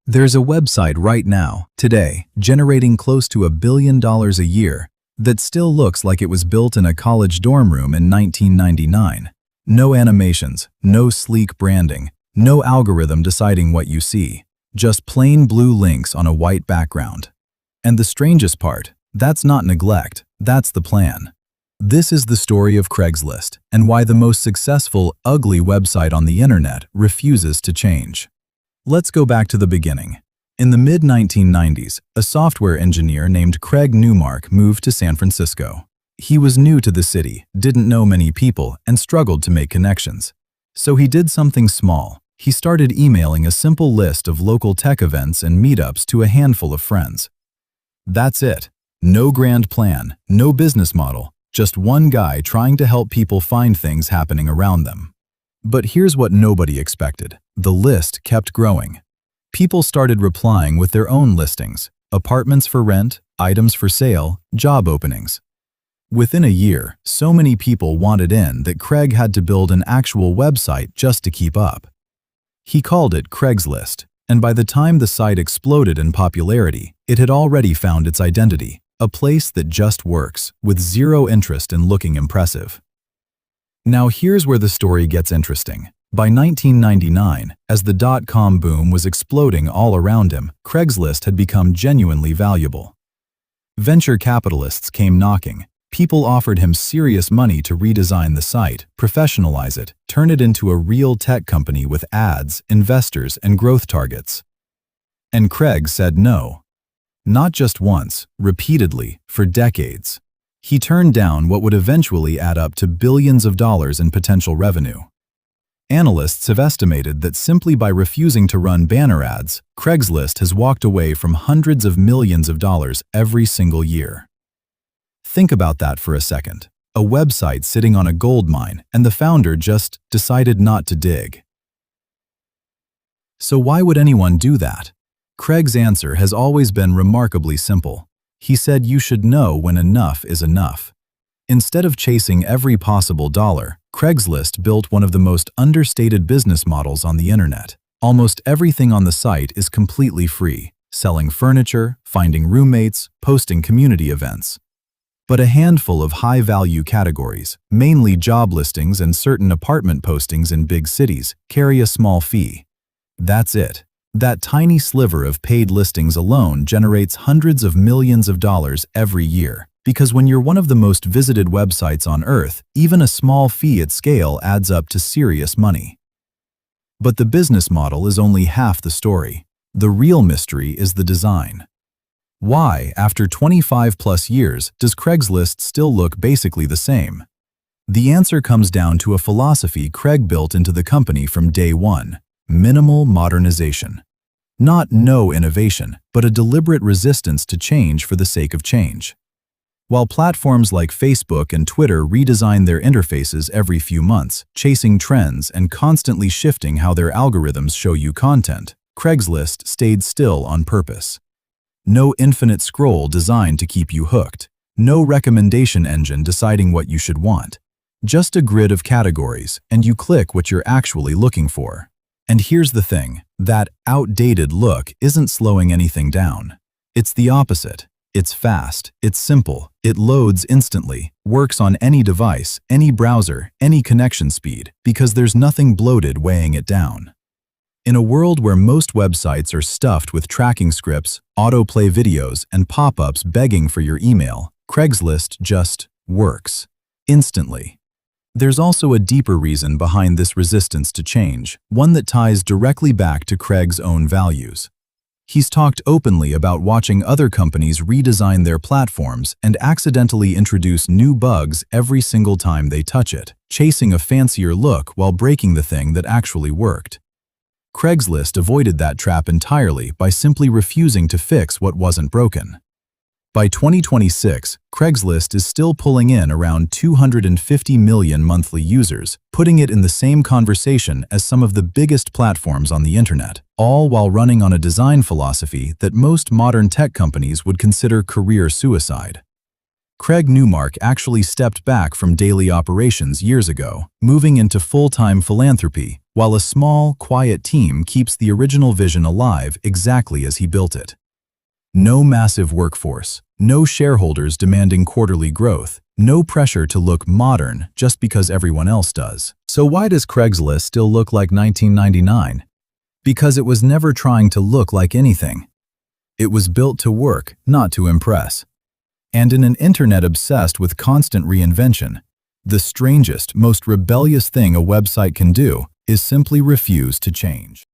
There's a website right now, today, generating close to $1 billion a year that still looks like it was built in a college dorm room in 1999. No animations, no sleek branding, no algorithm deciding what you see, just plain blue links on a white background. And the strangest part, that's not neglect, that's the plan. This is the story of Craigslist and why the most successful, ugly website on the internet refuses to change. Let's go back to the beginning. In the mid-1990s, a software engineer named Craig Newmark moved to San Francisco. He was new to the city, didn't know many people, and struggled to make connections. So he did something small. He started emailing a simple list of local tech events and meetups to a handful of friends. That's it. No grand plan, no business model, just one guy trying to help people find things happening around them. But here's what nobody expected. The list kept growing. People started replying with their own listings, apartments for rent, items for sale, job openings. Within a year, so many people wanted in that Craig had to build an actual website just to keep up. He called it Craigslist, and by the time the site exploded in popularity, it had already found its identity, a place that just works, with zero interest in looking impressive. Now here's where the story gets interesting. By 1999, as the dot-com boom was exploding all around him, Craigslist had become genuinely valuable. Venture capitalists came knocking. People offered him serious money to redesign the site, professionalize it, turn it into a real tech company with ads, investors, and growth targets. And Craig said no. Not just once, repeatedly, for decades. He turned down what would eventually add up to billions of dollars in potential revenue. Analysts have estimated that simply by refusing to run banner ads, Craigslist has walked away from hundreds of millions of dollars every single year. Think about that for a second. A website sitting on a gold mine, and the founder just decided not to dig. So why would anyone do that? Craig's answer has always been remarkably simple. He said you should know when enough is enough. Instead of chasing every possible dollar, Craigslist built one of the most understated business models on the internet. Almost everything on the site is completely free, selling furniture, finding roommates, posting community events. But a handful of high-value categories, mainly job listings and certain apartment postings in big cities, carry a small fee. That's it. That tiny sliver of paid listings alone generates hundreds of millions of dollars every year. Because when you're one of the most visited websites on Earth, even a small fee at scale adds up to serious money. But the business model is only half the story. The real mystery is the design. Why, after 25+ years, does Craigslist still look basically the same? The answer comes down to a philosophy Craig built into the company from day one: minimal modernization. Not no innovation, but a deliberate resistance to change for the sake of change. While platforms like Facebook and Twitter redesign their interfaces every few months, chasing trends and constantly shifting how their algorithms show you content, Craigslist stayed still on purpose. No infinite scroll designed to keep you hooked. No recommendation engine deciding what you should want. Just a grid of categories, and you click what you're actually looking for. And here's the thing, that outdated look isn't slowing anything down. It's the opposite. It's fast, it's simple, it loads instantly, works on any device, any browser, any connection speed, because there's nothing bloated weighing it down. In a world where most websites are stuffed with tracking scripts, autoplay videos, and pop-ups begging for your email, Craigslist just works. Instantly. There's also a deeper reason behind this resistance to change, one that ties directly back to Craig's own values. He's talked openly about watching other companies redesign their platforms and accidentally introduce new bugs every single time they touch it, chasing a fancier look while breaking the thing that actually worked. Craigslist avoided that trap entirely by simply refusing to fix what wasn't broken. By 2026, Craigslist is still pulling in around 250 million monthly users, putting it in the same conversation as some of the biggest platforms on the internet, all while running on a design philosophy that most modern tech companies would consider career suicide. Craig Newmark actually stepped back from daily operations years ago, moving into full-time philanthropy, while a small, quiet team keeps the original vision alive exactly as he built it. No massive workforce, no shareholders demanding quarterly growth, no pressure to look modern just because everyone else does. So why does Craigslist still look like 1999? Because it was never trying to look like anything. It was built to work, not to impress. And in an internet obsessed with constant reinvention, the strangest, most rebellious thing a website can do is simply refuse to change.